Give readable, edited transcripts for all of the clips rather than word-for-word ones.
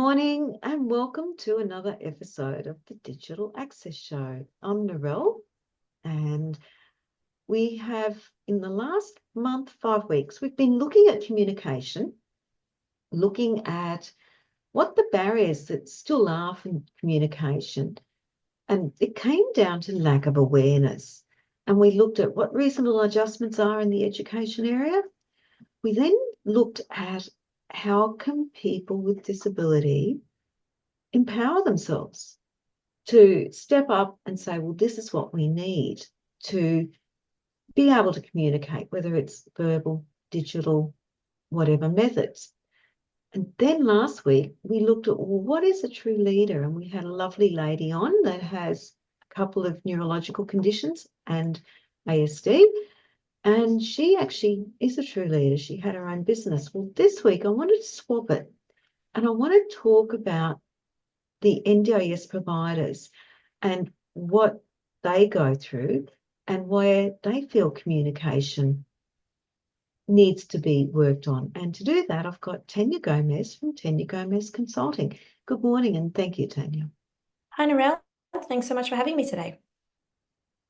morning and welcome to another episode of the Digital Access Show. I'm Narelle, and we have, in the last month, 5 weeks, we've been looking at communication, looking at what the barriers that still are for communication. And it came down to lack of awareness. And we looked at what reasonable adjustments are in the education area. We then looked at how can people with disability empower themselves to step up and say, well, this is what we need to be able to communicate, whether it's verbal, digital, whatever methods. And then last week, we looked at, well, what is a true leader? And we had a lovely lady on that has a couple of neurological conditions and ASD. And she actually is a true leader. She had her own business. Well, this week I wanted to swap it. And I want to talk about the NDIS providers and what they go through and where they feel communication needs to be worked on. And to do that, I've got Tania Gomez from Tania Gomez Consulting. Good morning and thank you, Tania. Hi, Narelle. Thanks so much for having me today.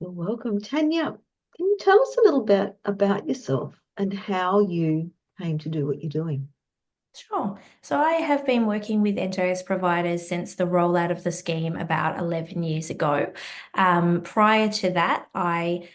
You're welcome. Tania, can you tell us a little bit about yourself and how you came to do what you're doing? Sure. So I have been working with NDIS providers since the rollout of the scheme about 11 years ago. Prior to that, I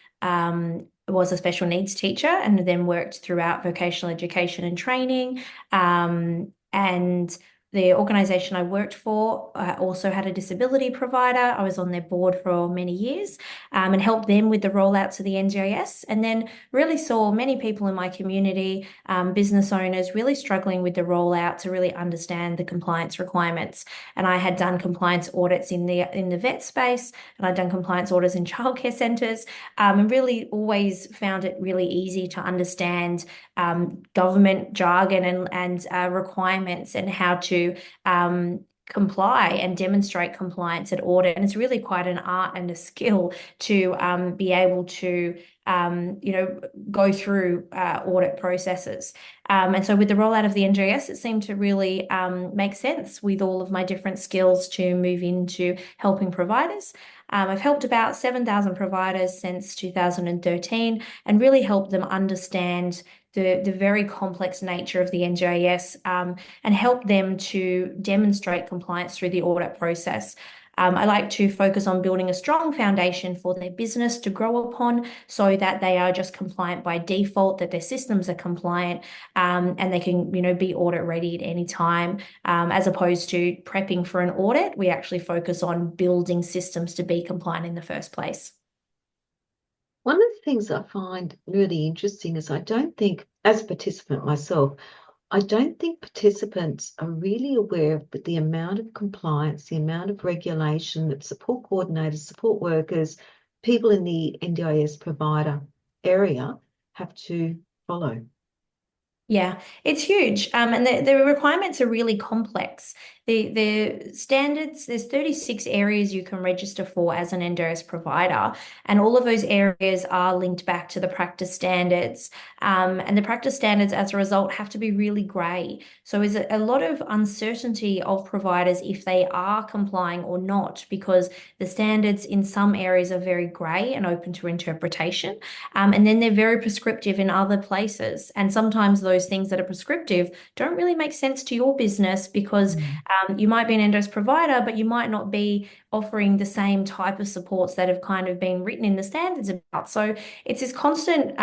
was a special needs teacher and then worked throughout vocational education and training. And the organisation I worked for also had a disability provider. I was on their board for many years and helped them with the rollout to the NDIS, and then really saw many people in my community, business owners, really struggling with the rollout to really understand the compliance requirements. And I had done compliance audits in the vet space, and I'd done compliance audits in childcare centres, and really always found it really easy to understand government jargon and requirements and how to comply and demonstrate compliance at audit. And it's really quite an art and a skill to be able to go through audit processes. And so with the rollout of the NDIS, it seemed to really make sense with all of my different skills to move into helping providers. I've helped about 7,000 providers since 2013 and really helped them understand the very complex nature of the NDIS and help them to demonstrate compliance through the audit process. I like to focus on building a strong foundation for their business to grow upon so that they are just compliant by default, that their systems are compliant, and they can, be audit ready at any time. As opposed to prepping for an audit, we actually focus on building systems to be compliant in the first place. One of the things I find really interesting is I don't think, as a participant myself, I don't think participants are really aware of the amount of compliance, the amount of regulation that support coordinators, support workers, people in the NDIS provider area have to follow. Yeah, it's huge. And the requirements are really complex. The standards, there's 36 areas you can register for as an NDIS provider, and all of those areas are linked back to the practice standards. And the practice standards, as a result, have to be really grey. So there's a lot of uncertainty of providers if they are complying or not, because the standards in some areas are very grey and open to interpretation. And then they're very prescriptive in other places. And sometimes those things that are prescriptive don't really make sense to your business because you might be an NDIS provider, but you might not be offering the same type of supports that have kind of been written in the standards about. So it's this constant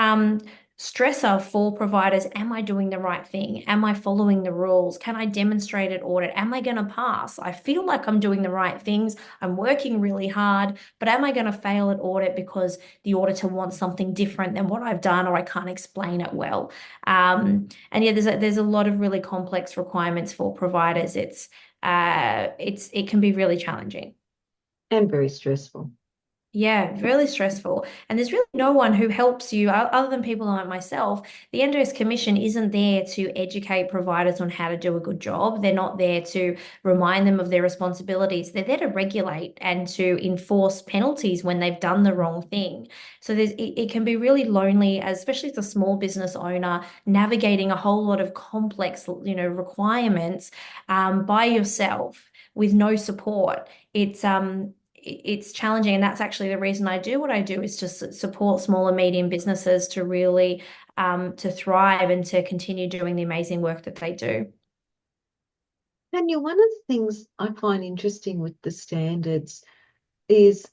stressor for providers. Am I doing the right thing? Am I following the rules? Can I demonstrate at audit? Am I going to pass? I feel like I'm doing the right things. I'm working really hard, but am I going to fail at audit because the auditor wants something different than what I've done, or I can't explain it well? And yeah, there's a lot of really complex requirements for providers. It can be really challenging. And very stressful. Yeah, really stressful. And there's really no one who helps you other than people like myself. The NDIS Commission isn't there to educate providers on how to do a good job. They're not there to remind them of their responsibilities. They're there to regulate and to enforce penalties when they've done the wrong thing. So it can be really lonely, especially as a small business owner, navigating a whole lot of complex, requirements by yourself with no support. It's challenging, and that's actually the reason I do what I do is to support small and medium businesses to really to thrive and to continue doing the amazing work that they do. Tanya, one of the things I find interesting with the standards is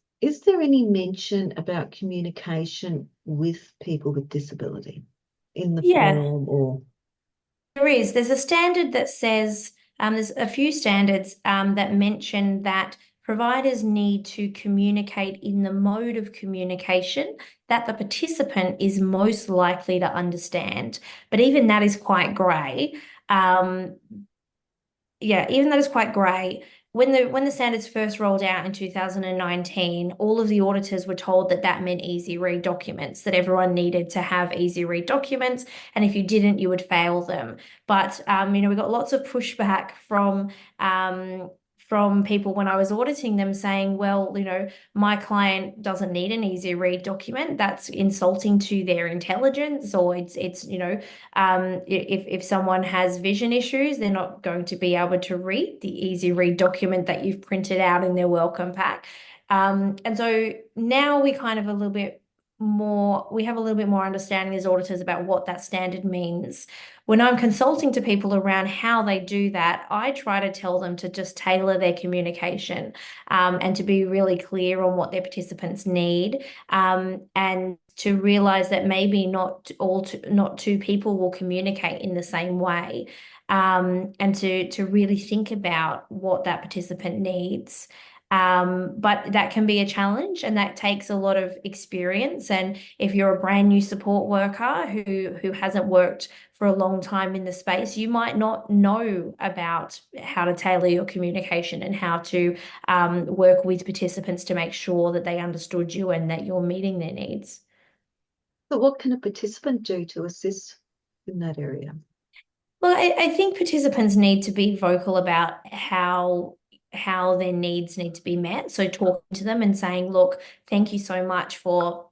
there any mention about communication with people with disability in the Yeah, form or there is. There's a standard that says, there's a few standards that mention that providers need to communicate in the mode of communication that the participant is most likely to understand. But even that is quite grey. Um, yeah, even that is quite grey. When the standards first rolled out in 2019, all of the auditors were told that that meant easy read documents, that everyone needed to have easy read documents, and if you didn't, you would fail them. But we got lots of pushback from people when I was auditing them saying, well, my client doesn't need an easy read document. That's insulting to their intelligence, or if someone has vision issues, they're not going to be able to read the easy read document that you've printed out in their welcome pack. And so now we have a little bit more understanding as auditors about what that standard means. When I'm consulting to people around how they do that, I try to tell them to just tailor their communication, and to be really clear on what their participants need, and to realize that maybe not two people will communicate in the same way, and to really think about what that participant needs. But that can be a challenge, and that takes a lot of experience. And if you're a brand new support worker who hasn't worked for a long time in the space, you might not know about how to tailor your communication and how to work with participants to make sure that they understood you and that you're meeting their needs. but what can a participant do to assist in that area? Well, I think participants need to be vocal about how their needs need to be met. So talking to them and saying, look, thank you so much for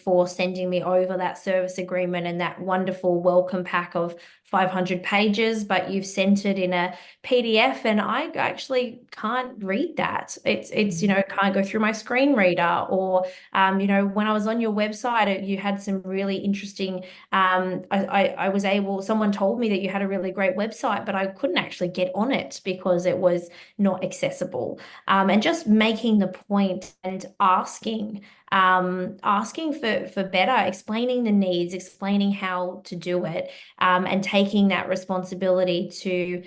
for sending me over that service agreement and that wonderful welcome pack of 500 pages, but you've sent it in a PDF and I actually can't read that. It's can't go through my screen reader, or when I was on your website, you had some really interesting I was able, someone told me that you had a really great website, but I couldn't actually get on it because it was not accessible. And just making the point and asking for better, explaining the needs, explaining how to do it, and taking that responsibility to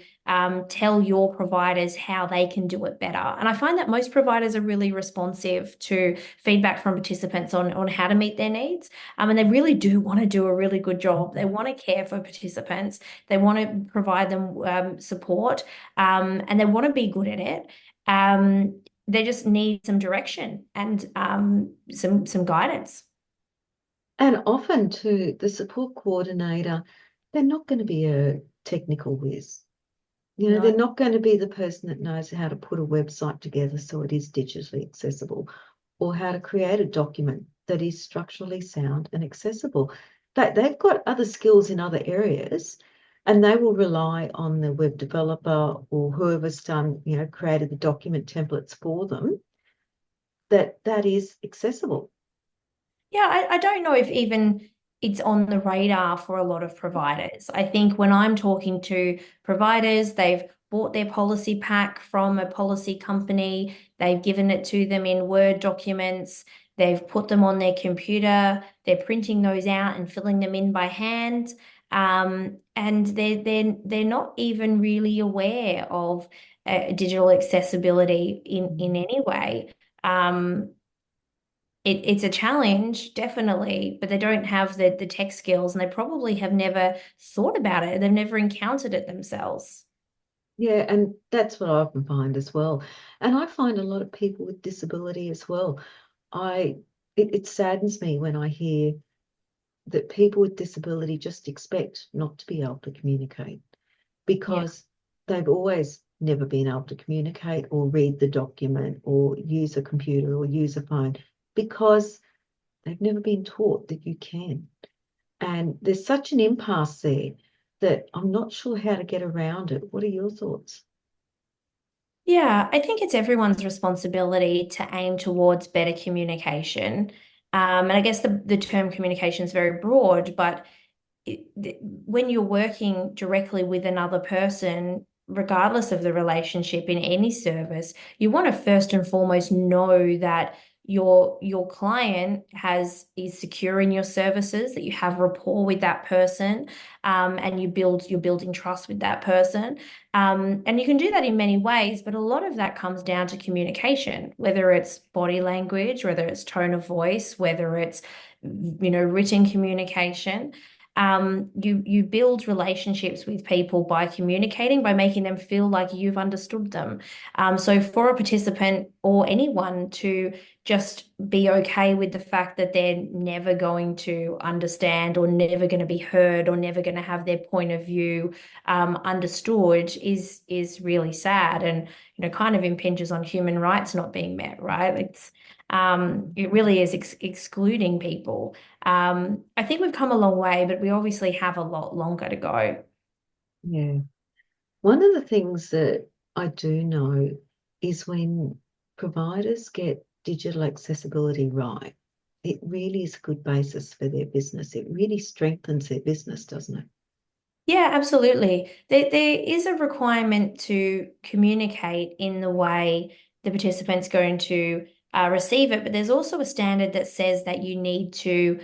tell your providers how they can do it better. And I find that most providers are really responsive to feedback from participants on how to meet their needs. And they really do want to do a really good job. They want to care for participants. They want to provide them support, and they want to be good at it. They just need some direction and some guidance. And often too, the support coordinator, they're not going to be a technical whiz. They're No. not going to be the person that knows how to put a website together so it is digitally accessible, or how to create a document that is structurally sound and accessible. They've got other skills in other areas, and they will rely on the web developer or whoever's created the document templates for them, that is accessible. Yeah, I don't know if even it's on the radar for a lot of providers. I think when I'm talking to providers, they've bought their policy pack from a policy company, they've given it to them in Word documents, they've put them on their computer, they're printing those out and filling them in by hand. And they're not even really aware of digital accessibility in any way. Um, it's a challenge, definitely, but they don't have the tech skills and they probably have never thought about it. They've never encountered it themselves. Yeah, and that's what I often find as well. And I find a lot of people with disability as well. I it saddens me when I hear that people with disability just expect not to be able to communicate Yeah. because they've always never been able to communicate or read the document or use a computer or use a phone because they've never been taught that you can. And there's such an impasse there that I'm not sure how to get around it. What are your thoughts? Yeah, I think it's everyone's responsibility to aim towards better communication. And I guess the term communication is very broad, but when you're working directly with another person, regardless of the relationship in any service, you want to first and foremost know that your client is secure in your services, that you have rapport with that person, and you're building trust with that person. And you can do that in many ways, but a lot of that comes down to communication, whether it's body language, whether it's tone of voice, whether it's written communication. You build relationships with people by communicating, by making them feel like you've understood them. So for a participant or anyone to just be okay with the fact that they're never going to understand or never going to be heard or never going to have their point of view understood is really sad, and kind of impinges on human rights not being met, right? It really is excluding people. I think we've come a long way, but we obviously have a lot longer to go. Yeah. One of the things that I do know is when providers get digital accessibility right, it really is a good basis for their business. It really strengthens their business, doesn't it? Yeah, absolutely. There is a requirement to communicate in the way the participant's going to receive it, but there's also a standard that says that you need to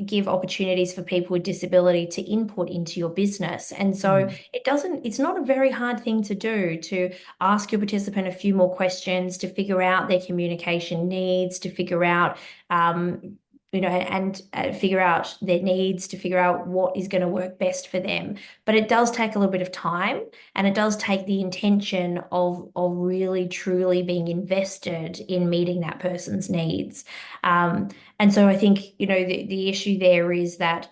give opportunities for people with disability to input into your business. And so Mm. it's not a very hard thing to do to ask your participant a few more questions, to figure out their communication needs, to figure out and figure out their needs, to figure out what is going to work best for them. But it does take a little bit of time, and it does take the intention of really truly being invested in meeting that person's needs. Um, and so I think, the issue there is that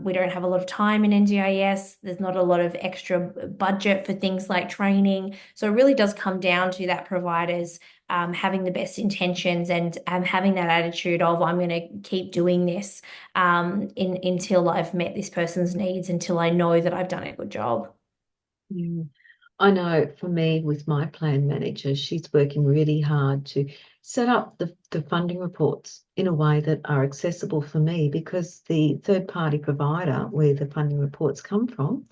we don't have a lot of time in NDIS. There's not a lot of extra budget for things like training. So it really does come down to that provider's having the best intentions and having that attitude of I'm going to keep doing this until I've met this person's needs, until I know that I've done a good job. Yeah. I know for me, with my plan manager, she's working really hard to set up the funding reports in a way that are accessible for me because the third party provider where the funding reports come from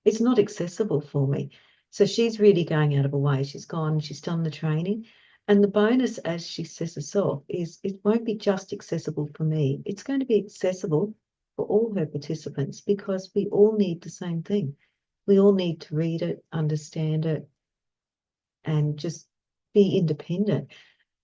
is not accessible for me. So she's really going out of her way. She's gone, she's done the training. And the bonus, as she says herself, is it won't be just accessible for me. It's going to be accessible for all her participants because we all need the same thing. We all need to read it, understand it, and just be independent.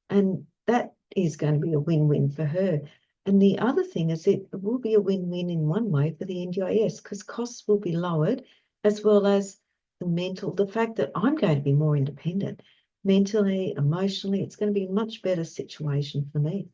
And that is going to be a win-win for her. And the other thing is it will be a win-win in one way for the NDIS because costs will be lowered, as well as the fact that I'm going to be more independent mentally, emotionally. It's going to be a much better situation for me.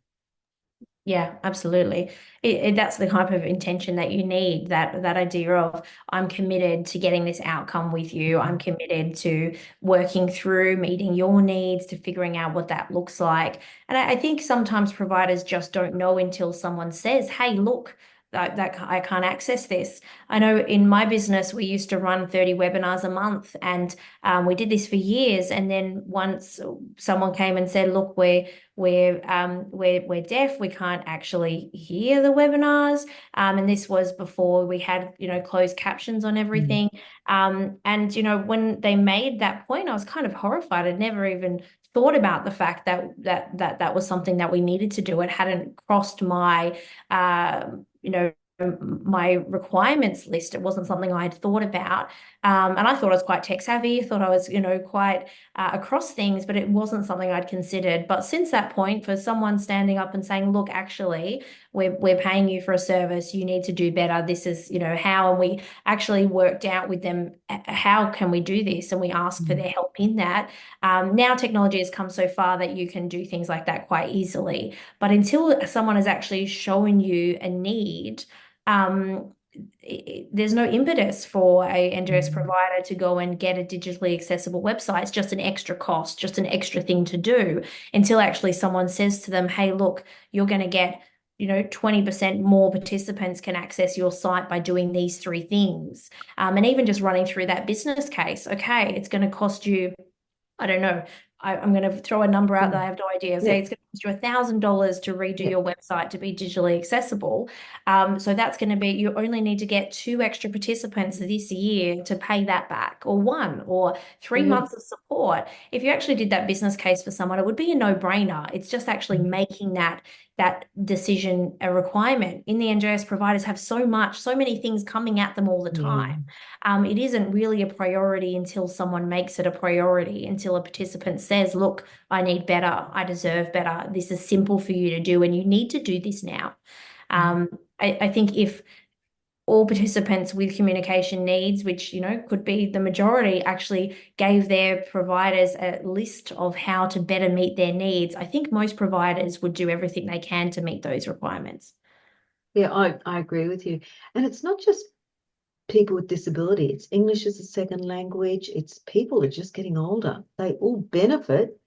Yeah, absolutely. That's the type of intention that you need, that idea of I'm committed to getting this outcome with you. I'm committed to working through meeting your needs, to figuring out what that looks like. And I think sometimes providers just don't know until someone says, hey, look, that I can't access this. I know in my business, we used to run 30 webinars a month, and we did this for years. And then once someone came and said, look, we're deaf, we can't actually hear the webinars, and this was before we had closed captions on Mm. everything. And when they made that point, I was kind of horrified. I'd never even thought about the fact that was something that we needed to do. It hadn't crossed my my requirements list. It wasn't something I'd thought about. And I thought I was quite tech savvy, thought I was, quite across things, but it wasn't something I'd considered. But since that point, for someone standing up and saying, look, actually, we're paying you for a service, you need to do better. This is, how, and we actually worked out with them, how can we do this? And we asked for Mm. their help in that. Now technology has come so far that you can do things like that quite easily. But until someone has actually shown you a need, um, there's no impetus for a NDIS Mm. provider to go and get a digitally accessible website. It's just an extra cost, just an extra thing to do until actually someone says to them, hey, look, you're going to get 20% more participants can access your site by doing these three things. And even just running through that business case, okay, it's going to cost you, I don't know. I'm going to throw a number out that Mm. I have no idea. Say Yeah. it's going to cost you $1,000 to redo Yeah. your website to be digitally accessible. So that's going to be, you only need to get two extra participants this year to pay that back, or one, or 3 months of support. If you actually did that business case for someone, it would be a no-brainer. It's just actually Mm. making that decision a requirement. In the NGS, providers have so many things coming at them all the time. Yeah. It isn't really a priority until someone makes it a priority, until a participant says, look, I need better, I deserve better. This is simple for you to do, and you need to do this now. Mm. I think if all participants with communication needs, which could be the majority, actually gave their providers a list of how to better meet their needs, I think most providers would do everything they can to meet those requirements. Yeah, I agree with you. And it's not just people with disability, it's English as a second language, it's people who are just getting older. They all benefit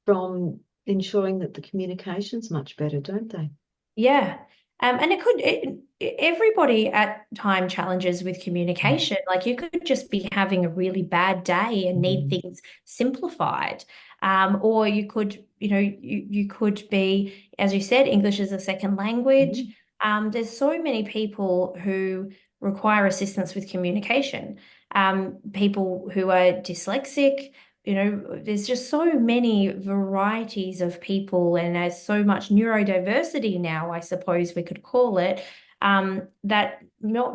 from ensuring that the communication's much better, don't they? Yeah. And everybody at time challenges with Mm. communication. Like you could just be having a really bad day and need Mm. things simplified. Or you could, you could be, as you said, English as a second language. Mm. There's so many people who require assistance with communication. People who are dyslexic, there's just so many varieties of people, and there's so much neurodiversity now, I suppose we could call it, that not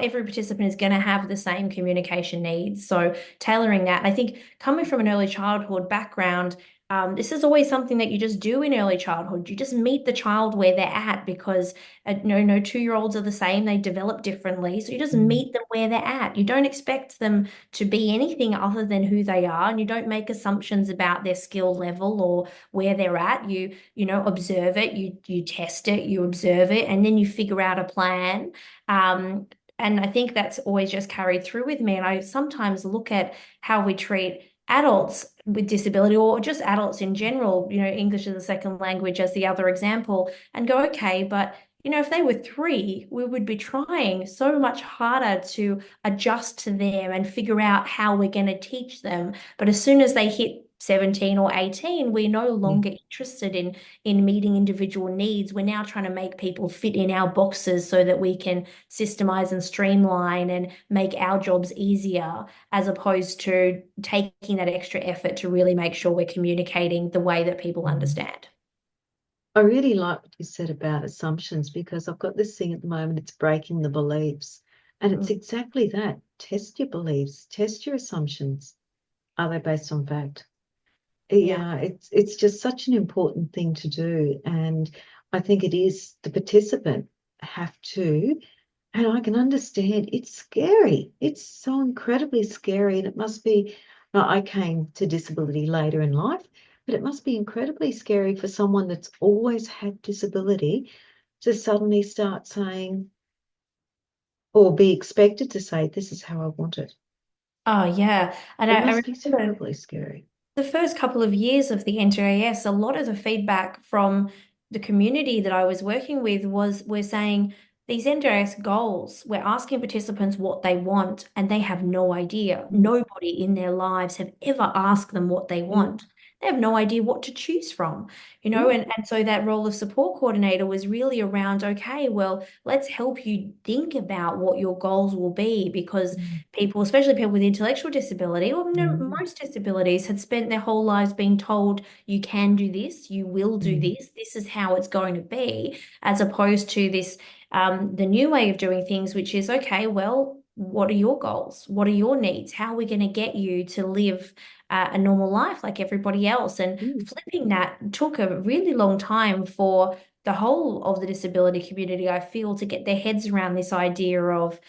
every participant is going to have the same communication needs. So tailoring that, I think coming from an early childhood background, this is always something that you just do in early childhood. You just meet the child where they're at because no 2-year-olds are the same. They develop differently. So you just Mm. meet them where they're at. You don't expect them to be anything other than who they are, and you don't make assumptions about their skill level or where they're at. You observe it, you test it, you observe it, and then you figure out a plan. And I think that's always just carried through with me. And I sometimes look at how we treat adults with disability, or just adults in general, English as a second language as the other example, and go, okay, but if they were 3, we would be trying so much harder to adjust to them and figure out how we're going to teach them. But as soon as they hit 17 or 18, we're no Yeah. longer interested in meeting individual needs. We're now trying to make people fit in our boxes so that we can systemize and streamline and make our jobs easier, as opposed to taking that extra effort to really make sure we're communicating the way that people Mm. understand. I really like what you said about assumptions because I've got this thing at the moment, it's breaking the beliefs. And it's Mm. exactly that. Test your beliefs, test your assumptions. Are they based on fact? Yeah. Yeah, it's just such an important thing to do. And I think it is the participant have to, and I can understand it's scary. It's so incredibly scary. And it must be, now, I came to disability later in life, but it must be incredibly scary for someone that's always had disability to suddenly start saying or be expected to say, this is how I want it. Oh, yeah. And It I must be remember terribly scary. the first couple of years of the NDIS, a lot of the feedback from the community that I was working with was we're saying these NDIS goals, we're asking participants what they want, and they have no idea. Mm. Nobody in their lives have ever asked them what they Yeah. want. they have no idea what to choose from, you know, and so that role of support coordinator was really around, okay, well, let's help you think about what your goals will be because Mm. people, especially people with intellectual disability or Mm. most disabilities, had spent their whole lives being told you can do this, you will do Mm. this is how it's going to be, as opposed to this the new way of doing things, which is okay, well, what are your goals? What are your needs? How are we going to get you to live a normal life like everybody else? And Mm. flipping that took a really long time for the whole of the disability community, I feel, to get their heads around this idea of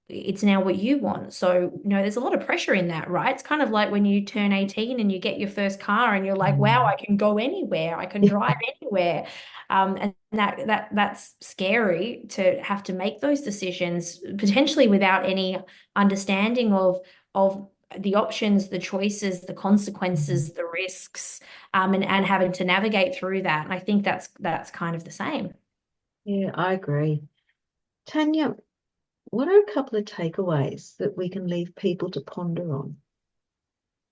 it's now what you want. So, you know, there's a lot of pressure in that, right? It's kind of like when you turn 18 and you get your first car and you're like, wow, Mm. I can go anywhere, I can drive anywhere. And that's scary to have to make those decisions potentially without any understanding of the options, the choices, the Mm. consequences, the risks, and having to navigate through that. And I think that's kind of the same. Yeah, I agree. Tanya, what are a couple of takeaways that we can leave people to ponder on?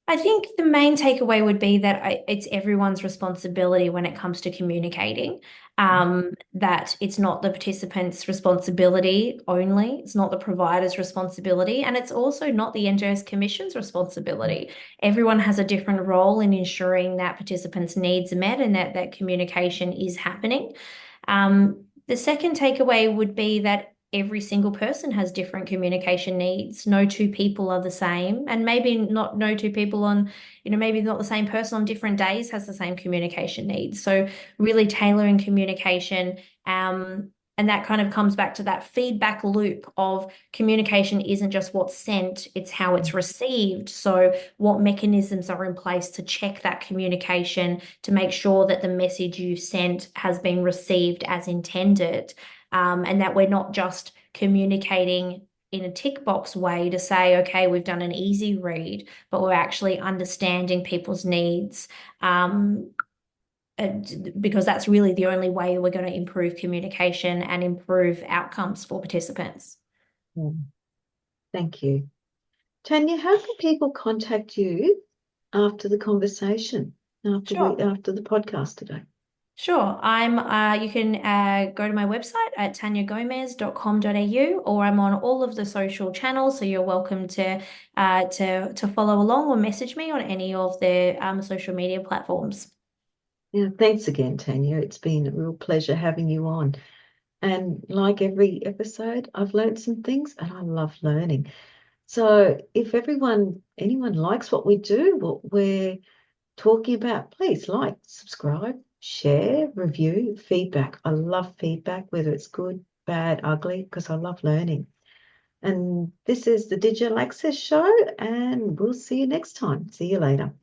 I think the main takeaway would be that it's everyone's responsibility when it comes to communicating. That it's not the participant's responsibility only, it's not the provider's responsibility, and it's also not the NGO's Commission's responsibility. Everyone has a different role in ensuring that participants' needs are met and that communication is happening. The second takeaway would be that every single person has different communication needs. No two people are the same, and maybe not no two people on, you know, maybe not the same person on different days has the same communication needs. So really tailoring communication, and that kind of comes back to that feedback loop of communication isn't just what's sent, it's how it's received. So what mechanisms are in place to check that communication to make sure that the message you sent has been received as intended, and that we're not just communicating in a tick box way to say, okay, we've done an easy read, but we're actually understanding people's needs. Because that's really the only way we're going to improve communication and improve outcomes for participants. Mm. Thank you. Tanya, how can people contact you after the conversation, Sure. after the podcast today? Sure. You can go to my website at taniagomez.com.au, or I'm on all of the social channels, so you're welcome to follow along or message me on any of the social media platforms. Yeah, thanks again, Tanya. It's been a real pleasure having you on. And like every episode, I've learned some things and I love learning. So if anyone likes what we do, what we're talking about, please like, subscribe, share, review, feedback. I love feedback, whether it's good, bad, ugly, because I love learning. And this is the Digital Access Show, and we'll see you next time. See you later.